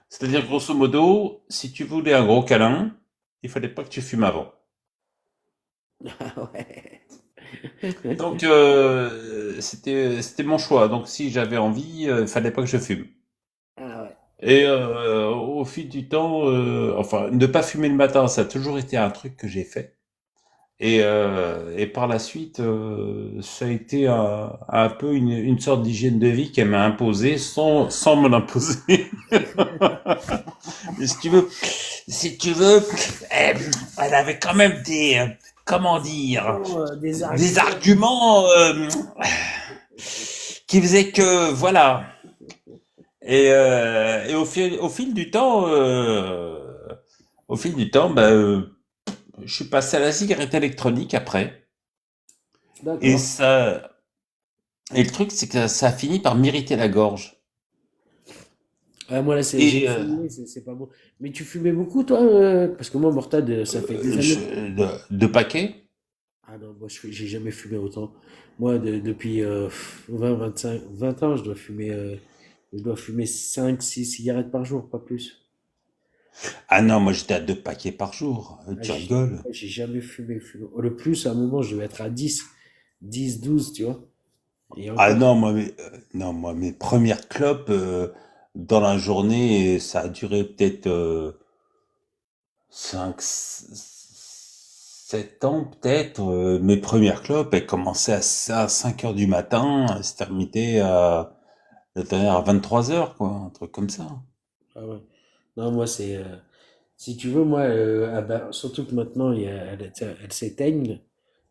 C'est-à-dire, grosso modo, si tu voulais un gros câlin, il fallait pas que tu fumes avant. Ah ouais. Donc, c'était mon choix. Donc, si j'avais envie, il fallait pas que je fume. Ah ouais. Et au fil du temps, enfin, ne pas fumer le matin, ça a toujours été un truc que j'ai fait. Et par la suite, ça a été un peu une sorte d'hygiène de vie qu'elle m'a imposée sans me l'imposer. Mais si tu veux, elle avait quand même comment dire, Bon, des des arguments. arguments qui faisaient que, voilà. Et au fil du temps, bah, je suis passé à la cigarette électronique après. Et D'accord. ça, et le truc, c'est que ça a fini par m'irriter la gorge. Ah, moi, là, j'ai Et fumé, c'est pas bon. Mais tu fumais beaucoup, toi? Parce que moi, Mortad, ça fait des années. de paquets. Ah non, moi, j'ai jamais fumé autant. Moi, depuis 20, 25, 20 ans, je dois fumer 5, 6 cigarettes par jour, pas plus. Ah non, moi j'étais à 2 paquets par jour. Ah, Tu rigoles? j'ai jamais fumé. Le plus, à un moment, je devais être à 10, 12, tu vois. Et Ah encore. non, non, moi, mes premières clopes dans la journée, ça a duré peut-être 5, 7 ans peut-être. Mes premières clopes, elles commençaient à 5 heures du matin, elles se terminaient à 23 heures, quoi, un truc comme ça. Ah ouais. Non, moi, si tu veux, moi, ah ben, surtout que maintenant, elles s'éteignent.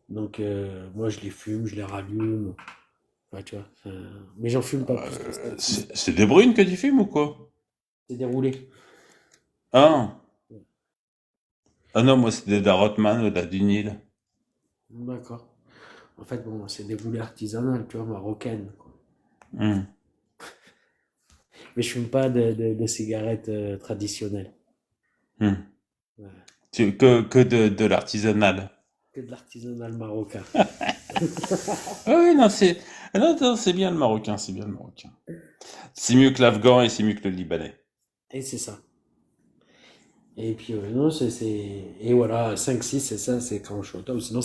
Donc, moi, je les fume, je les rallume. Ouais, tu vois. Mais j'en fume pas plus que 5, 6. C'est des brunes que tu fumes ou quoi? C'est déroulé. Ah, ah non, moi c'était de la Rothman ou de la Dunhill. D'accord. En fait, bon, c'est des boulets artisanales, tu vois, marocaines, quoi. Hmm, Mais je fume pas de cigarettes traditionnelles. hmm. Ouais. Que de l'artisanal. Que de l'artisanal marocain. Ah oui, non, non, non, c'est bien le marocain, c'est bien le marocain. C'est mieux que l'afghan et c'est mieux que le libanais. Et c'est ça. Et puis, non, et voilà, 5 6 c'est ça, c'est quand je suis au top. Sinon,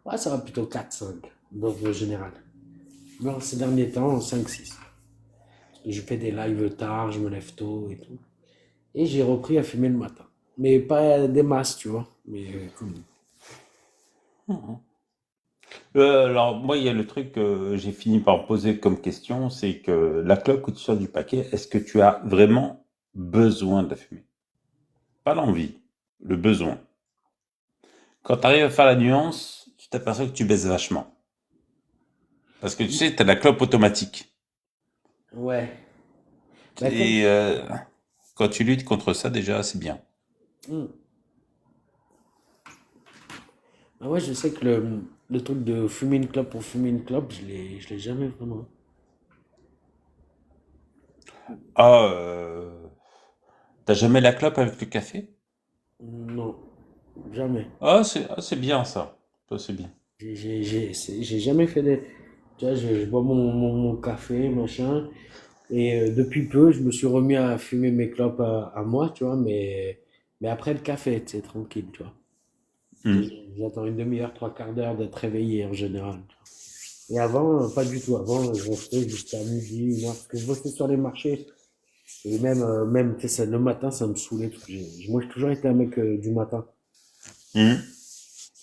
ouais, ça va plutôt 4 5 dans le général. Mais ces derniers temps, 5 six. Je fais des lives tard, je me lève tôt et tout. Et j'ai repris à fumer le matin. Mais pas des masses, tu vois. Mais quand même. Mhm. Alors, moi, il y a le truc que j'ai fini par me poser comme question, c'est que la clope que tu sors du paquet, est-ce que tu as vraiment besoin de la fumer? Pas l'envie, le besoin. Quand tu arrives à faire la nuance, tu t'aperçois que tu baisses vachement. Parce que tu sais, tu as la clope automatique. Ouais. Bah, comme. Et quand tu luttes contre ça, déjà, c'est bien. Hmm. Ah ouais, je sais que le truc de fumer une clope pour fumer une clope, je l'ai jamais vraiment. Ah, t'as jamais la clope avec le café? Non, jamais. Ah, c'est bien ça. Ça, c'est bien. J'ai jamais fait des. Tu vois, je bois mon café, machin. Et depuis peu, je me suis remis à fumer mes clopes à moi, tu vois, mais après le café, c'est tranquille, tu vois. Hmm. J'attends une demi-heure, trois quarts d'heure d'être réveillé en général. Et avant, pas du tout. Avant, je restais jusqu'à midi, une heure, parce que je bossais sur les marchés. Et même tu sais, le matin, ça me saoulait. Parce que moi, j'ai toujours été un mec du matin. Hmm.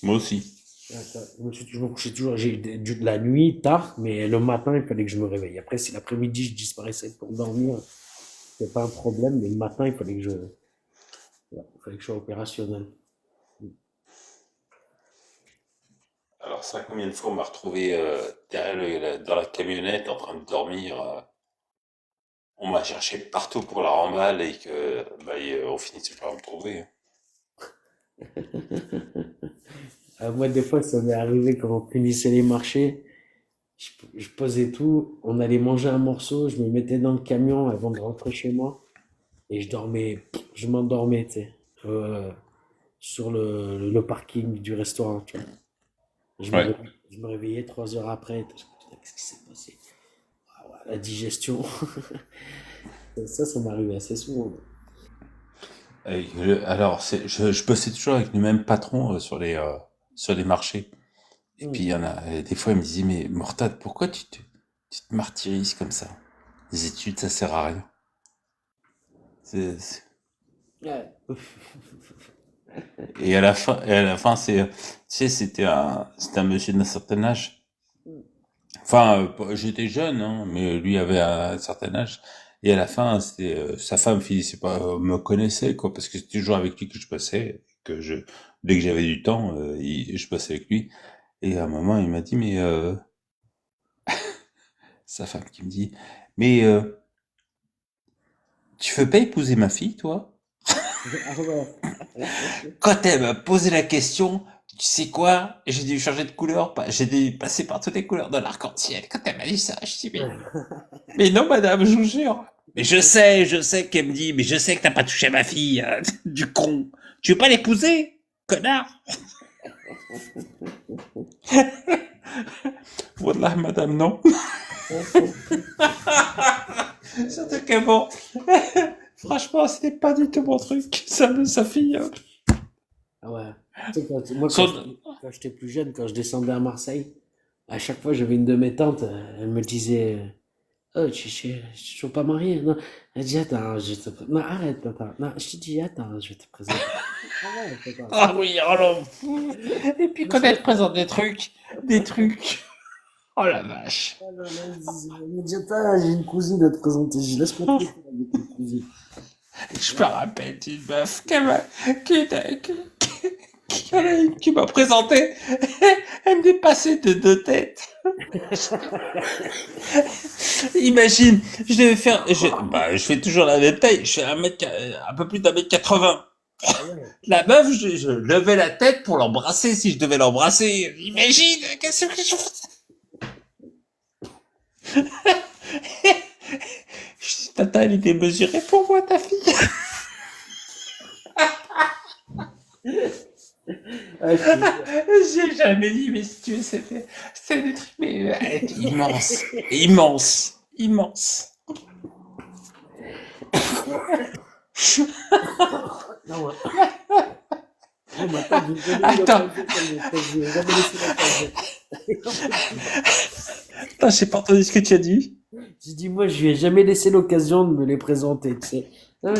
Moi aussi. Ouais, je me couchais toujours, de la nuit tard, mais le matin, il fallait que je me réveille. Après, si l'après-midi, je disparaissais pour dormir, c'est pas un problème, mais le matin, ouais, il fallait que je sois opérationnel. Alors ça, combien de fois on m'a retrouvé derrière dans la camionnette en train de dormir. On m'a cherché partout pour la remballe et que bah, on finissait par me trouver. Moi, des fois, ça m'est arrivé quand on finissait les marchés, je posais tout, on allait manger un morceau, je me mettais dans le camion avant de rentrer chez moi, et je m'endormais, tu sais, sur le parking du restaurant, tu vois. Ouais. Je me réveillais 3 heures après. Putain, qu'est-ce qui s'est passé? Ah ouais, la digestion. Ça m'arrivait assez souvent. Alors, je bossais toujours avec le même patron sur les marchés. Et puis, Hmm. il y en a, des fois, il me disait, mais Mortad, pourquoi tu te martyrises comme ça? Les études, ça sert à rien. C'est- Ouais. et à la fin, tu sais, c'était un monsieur d'un certain âge. Enfin, j'étais jeune, hein, mais lui avait un certain âge. Et à la fin, sa femme finissait pas me connaissait quoi, parce que c'était toujours avec lui que je passais, dès que j'avais du temps, je passais avec lui. Et à un moment, il m'a dit, mais sa femme qui me dit, mais tu veux pas épouser ma fille, toi? Ah ouais. Quand elle m'a posé la question, Tu sais quoi? J'ai dû changer de couleur, j'ai dû passer par toutes les couleurs de l'arc-en-ciel quand elle m'a dit ça. Je dis, mais non, madame, je vous jure. Mais je sais qu'elle me dit, mais je sais que t'as pas touché ma fille, du con. Tu veux pas l'épouser, connard? Wallah, madame, non. Surtout que bon, franchement, c'était pas du tout mon truc, sa fille. Ah ouais. Tu sais, moi, quand j'étais plus jeune, quand je descendais à Marseille, à chaque fois, j'avais une de mes tantes, elle me disait oh, je suis toujours pas mariée. Non, elle dit attends, non, arrête, attends. Non, je te dis attends, je vais te présenter. Arrête, attends. Ah oui, oh là. Et puis quand elle te présente des trucs. Oh la vache. Elle me dit attends, j'ai une cousine à te présenter. Je laisse pas avec une cousine. Je me rappelle d'une meuf qui m'a présenté. Elle me dépassait de 2 têtes. Imagine, je fais toujours la même taille. Je fais un peu plus d'1m80. La meuf, je levais la tête pour l'embrasser si je devais l'embrasser. Imagine, qu'est-ce que je fais? Je dis, tata, elle était mesurée pour moi, ta fille. J'ai jamais dit, mais si tu veux, c'était des trucs, mais immense. Non, ouais. Attends, j'ai pas entendu ce que tu as dit. J'ai dit, moi, je lui ai jamais laissé l'occasion de me les présenter, tu sais. Non,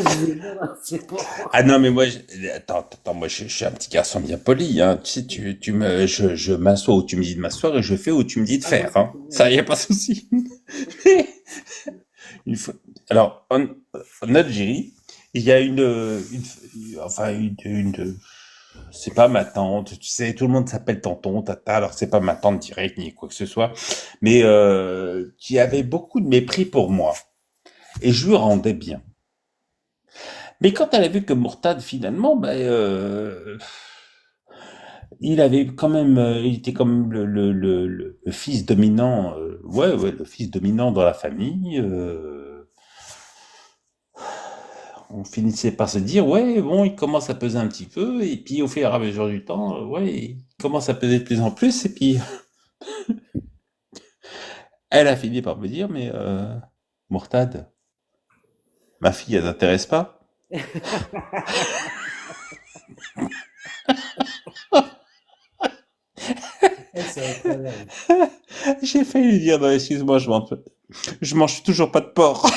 c'est pas... Ah non, mais moi, attends, moi, je suis un petit garçon bien poli, hein. Tu sais, je m'assois où tu me dis de m'asseoir et je fais où tu me dis de faire, hein. Ça, y a pas de souci. Une fois, alors, en Algérie, il y a c'est pas ma tante, tu sais, tout le monde s'appelle tonton, tata, alors c'est pas ma tante directe ni quoi que ce soit, mais qui avait beaucoup de mépris pour moi. Et je lui rendais bien. Mais quand elle a vu que Mourtad, finalement, il avait quand même, il était comme le fils dominant, le fils dominant dans la famille, on finissait par se dire, ouais, bon, il commence à peser un petit peu, et puis au fur et à mesure du temps, il commence à peser de plus en plus, et puis elle a fini par me dire, mais Mourtad, ma fille, elle t'intéresse pas? J'ai failli lui dire, non, excuse-moi, je mange toujours pas de porc.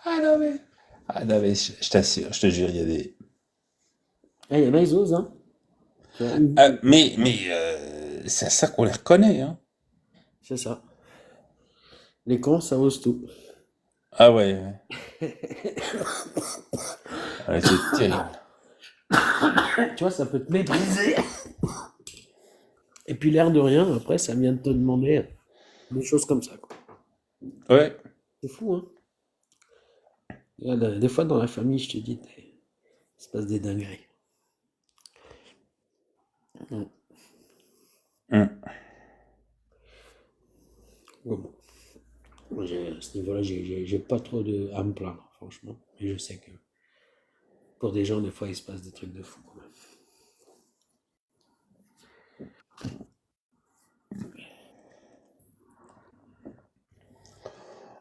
Ah non, mais je t'assure, je te jure, il y a des... il y en a, ils osent, hein. Mais c'est à ça qu'on les reconnaît, hein. C'est ça. Les cons, ça ose tout. Ah ouais. Ouais, c'est terrible. Tu vois, ça peut te mépriser. Et puis l'air de rien, après, ça vient de te demander des choses comme ça, quoi. Ouais. C'est fou, hein. Là, des fois, dans la famille, je te dis, il se passe des dingueries. Bon. À ce niveau-là, j'ai pas trop à me plaindre, franchement. Mais je sais que pour des gens, des fois, il se passe des trucs de fou, quand même.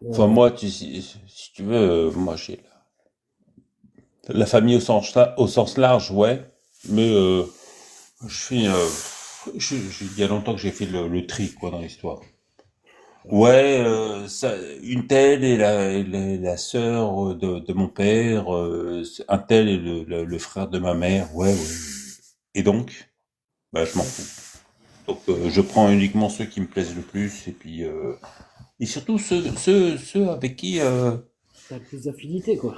Enfin, moi, si tu veux, moi, j'ai la famille au sens large, ouais. Mais il y a longtemps que j'ai fait le tri, quoi, dans l'histoire. Ouais, une telle est la sœur de mon père, un tel est le frère de ma mère, ouais. Et donc, je m'en fous. Donc, je prends uniquement ceux qui me plaisent le plus, et surtout ceux avec qui... T'as plus d'affinité, quoi.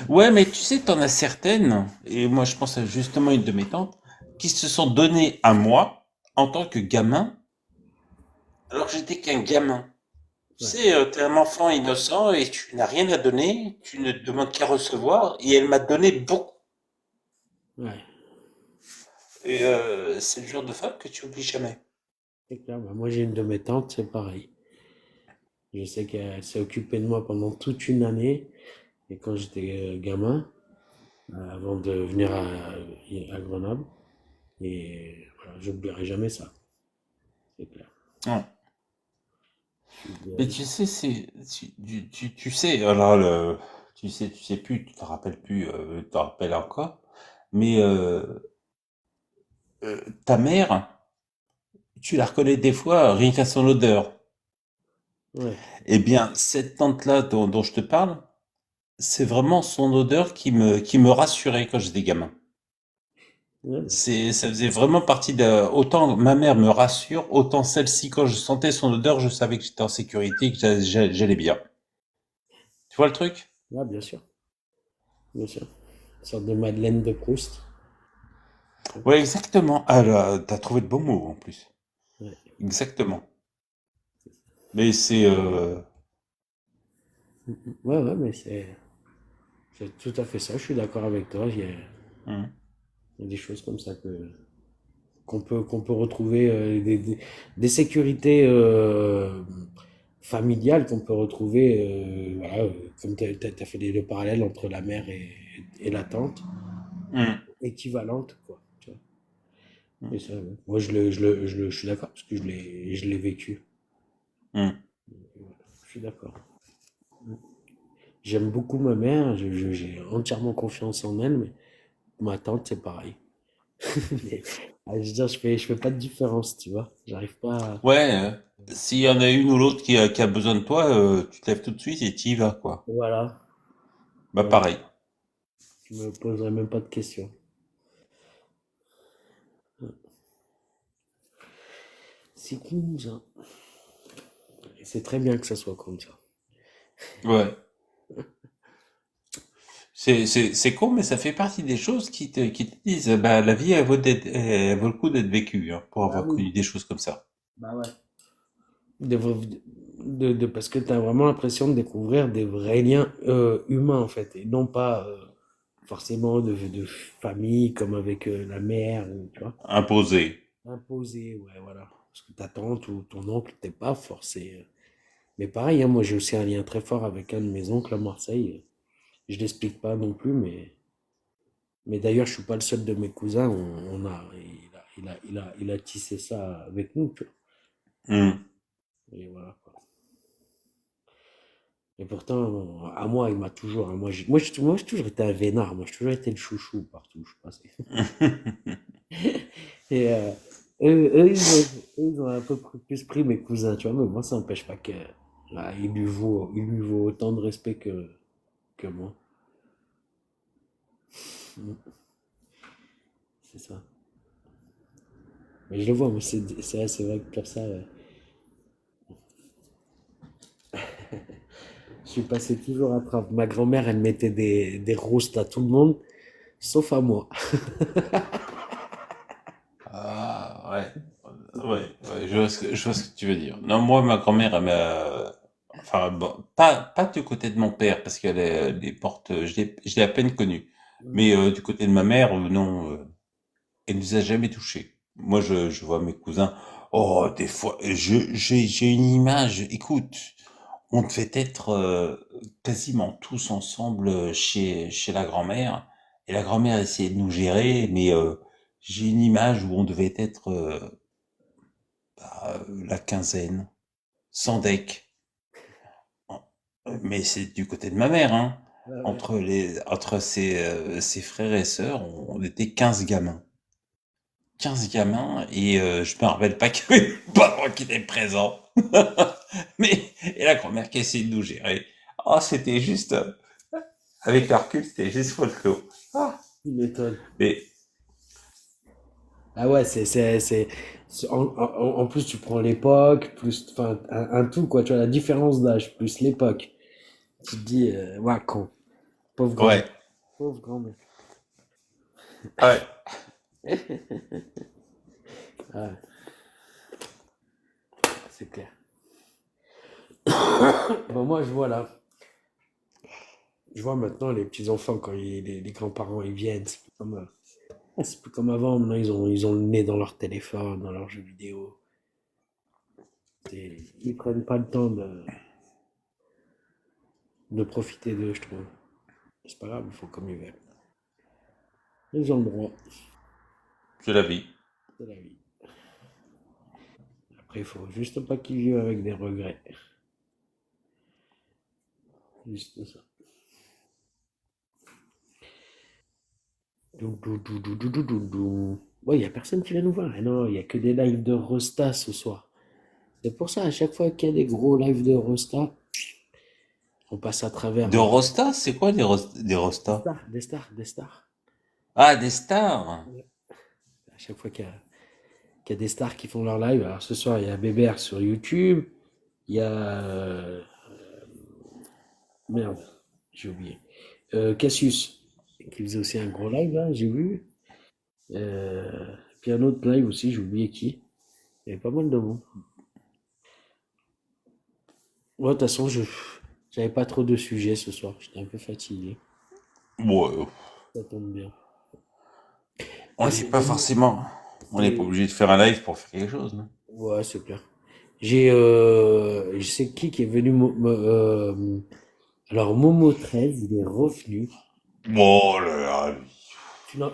Ouais, mais tu sais, t'en as certaines, et moi je pense à justement une de mes tantes, qui se sont données à moi en tant que gamin, alors que j'étais qu'un gamin. Tu sais, t'es un enfant innocent et tu n'as rien à donner, tu ne demandes qu'à recevoir, et elle m'a donné beaucoup. Ouais, Et c'est le genre de femme que tu oublies jamais. c'est clair. Bah, moi, j'ai une de mes tantes, c'est pareil. Je sais qu'elle s'est occupée de moi pendant toute une année. Et quand j'étais gamin, avant de venir à Grenoble, et voilà, j'oublierai jamais ça. C'est clair. Ouais. Mais Je- tu sais, tu sais, alors tu sais plus, tu te rappelles plus, tu te rappelles encore, mais ta mère, tu la reconnais des fois rien qu'à son odeur. Ouais, Eh bien, cette tante-là dont je te parle, c'est vraiment son odeur qui me rassurait quand j'étais gamin. ouais, bah, Ça faisait vraiment partie de, autant ma mère me rassure, autant celle-ci, quand je sentais son odeur, je savais que j'étais en sécurité, que j'allais bien. Tu vois le truc? là, bien sûr, bien sûr. Une sorte de Madeleine de Proust. Ouais, exactement. Ah là, t'as trouvé le bon mot en plus. Ouais, Exactement. Mais c'est, ouais, ouais, mais c'est tout à fait ça. Je suis d'accord avec toi. hum, Il y a des choses comme ça qu'on peut retrouver, des sécurités familiales qu'on peut retrouver, voilà, comme tu as fait le parallèle entre la mère et la tante, hum, équivalente, quoi. Tu vois. hum, Et ça, ouais. Moi, je suis d'accord parce que je l'ai vécu. hum. Voilà, je suis d'accord. J'aime beaucoup ma mère, j'ai entièrement confiance en elle, mais ma tante, c'est pareil. Mais, je veux dire, je fais pas de différence, tu vois. J'arrive pas à... Ouais, s'il y en a une ou l'autre qui a besoin de toi, tu te lèves tout de suite et tu y vas, quoi. Voilà. Bah Voilà. pareil. Je me poserai même pas de questions. C'est comme ça. Et c'est très bien que ça soit comme ça. Ouais. C'est con, mais ça fait partie des choses qui te disent, bah, la vie, elle vaut le coup d'être vécue, hein, pour Bah avoir oui. connu des choses comme ça. Bah ouais. De, parce que tu as vraiment l'impression de découvrir des vrais liens humains, en fait, et non pas forcément de famille comme avec la mère, tu vois. Imposé. Imposé, ouais, voilà. Parce que ta tante ou ton oncle, t'es pas forcé. Mais pareil, hein, moi j'ai aussi un lien très fort avec un de mes oncles à Marseille. Je l'explique pas non plus, mais d'ailleurs, je suis pas le seul de mes cousins. Il a tissé ça avec nous, tu vois. Hum. Et voilà, quoi. Et pourtant, à moi, il m'a toujours. Hein, moi, j'ai toujours été un vénard. Moi, j'ai toujours été le chouchou partout où je passais. Et ils ont un peu plus pris mes cousins, tu vois. Mais moi, ça n'empêche pas que il lui vaut autant de respect que moi. Mm, c'est ça. Mais je le vois, moi, c'est vrai que pour ça, je suis passé toujours à travers. Ma grand-mère, elle mettait des roasts à tout le monde, sauf à moi. Ah, ouais. Ouais, je vois ce que tu veux dire. Non, moi, ma grand-mère, elle m'a, enfin, bon, pas du côté de mon père, parce qu'elle les porte, je l'ai à peine connue. Mais du côté de ma mère, non, elle nous a jamais touchés. Moi, je vois mes cousins. Oh, des fois, j'ai une image. Écoute, on devait être quasiment tous ensemble chez la grand-mère. Et la grand-mère essayait de nous gérer, mais j'ai une image où on devait être la quinzaine, sans deck. Mais c'est du côté de ma mère, hein. Ouais, ouais. Entre ses frères et sœurs, on était 15 gamins. 15 gamins, et je me rappelle pas qu'il y avait une parent qui était présent. Mais, et la grand-mère qui essayait de nous gérer. Oh, c'était juste, avec le recul, c'était juste folklore. Ah. Tu m'étonnes. Mais, Ah ouais, en plus, tu prends l'époque, plus, enfin, un tout, quoi. Tu vois, la différence d'âge, plus l'époque. Tu te dis, ouais, con. Pauvre grand-mère. ouais, Pauvre grand-mère. ouais. Ah, c'est clair. Bon, moi, je vois là. Je vois maintenant les petits-enfants, quand les grands-parents ils viennent, c'est plus comme avant. Maintenant, ils ont le nez dans leur téléphone, dans leurs jeux vidéo. Ils prennent pas le temps de profiter d'eux, je trouve. C'est pas grave, il faut comme ils veulent. Ils ont le droit, C'est la vie. c'est la vie. Après, il faut juste pas qu'ils vivent avec des regrets. Juste ça. Ouais, il n'y a personne qui vient nous voir. Ah non, il n'y a que des lives de Rosta ce soir. C'est pour ça, à chaque fois qu'il y a des gros lives de Rosta, on passe à travers. De Rosta, c'est quoi des Rosta? Des stars. Ah, des stars. À chaque fois qu'il y a des stars qui font leur live. Alors ce soir, il y a Bébert sur YouTube. Il y a. Merde, j'ai oublié. Cassius, qui faisait aussi un gros live, là, j'ai vu. Puis un autre live aussi, j'ai oublié qui. Il y avait pas mal de monde. Ouais, de toute façon, j'avais pas trop de sujets ce soir. J'étais un peu fatigué. Ouais. Ça tombe bien. On Ah, n'est pas forcément. On n'est pas obligé de faire un live pour faire quelque chose, non? Ouais, c'est clair. Je sais qui est venu. Alors, Momo 13, il est revenu. Oh là là.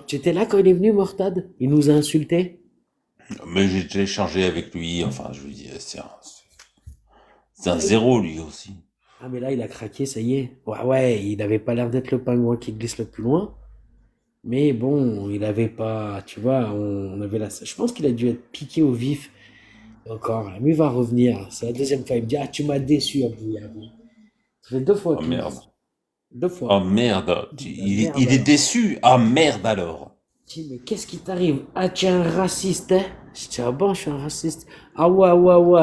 Tu étais là quand il est venu, Mortad? Il nous a insultés? Mais j'ai déjà échangé avec lui. Enfin, je lui dis, c'est un zéro, lui aussi. Ah, mais là, il a craqué, ça y est. Ouais, il avait pas l'air d'être le pingouin qui glisse le plus loin. Mais bon, il avait pas, tu vois, on avait là. Je pense qu'il a dû être piqué au vif encore. Mais il va revenir. C'est la deuxième fois. Il me dit, ah, tu m'as déçu, Abou. Ça fait 2 fois Oh qu'il me dit merde. ça. 2 fois. Oh merde. Merde, Il est alors. déçu. Ah merde alors. Je dis, mais qu'est-ce qui t'arrive? Ah, tu es un raciste, hein? Je dis, ah bon, je suis un raciste. Ah ouais, ouais, ouais.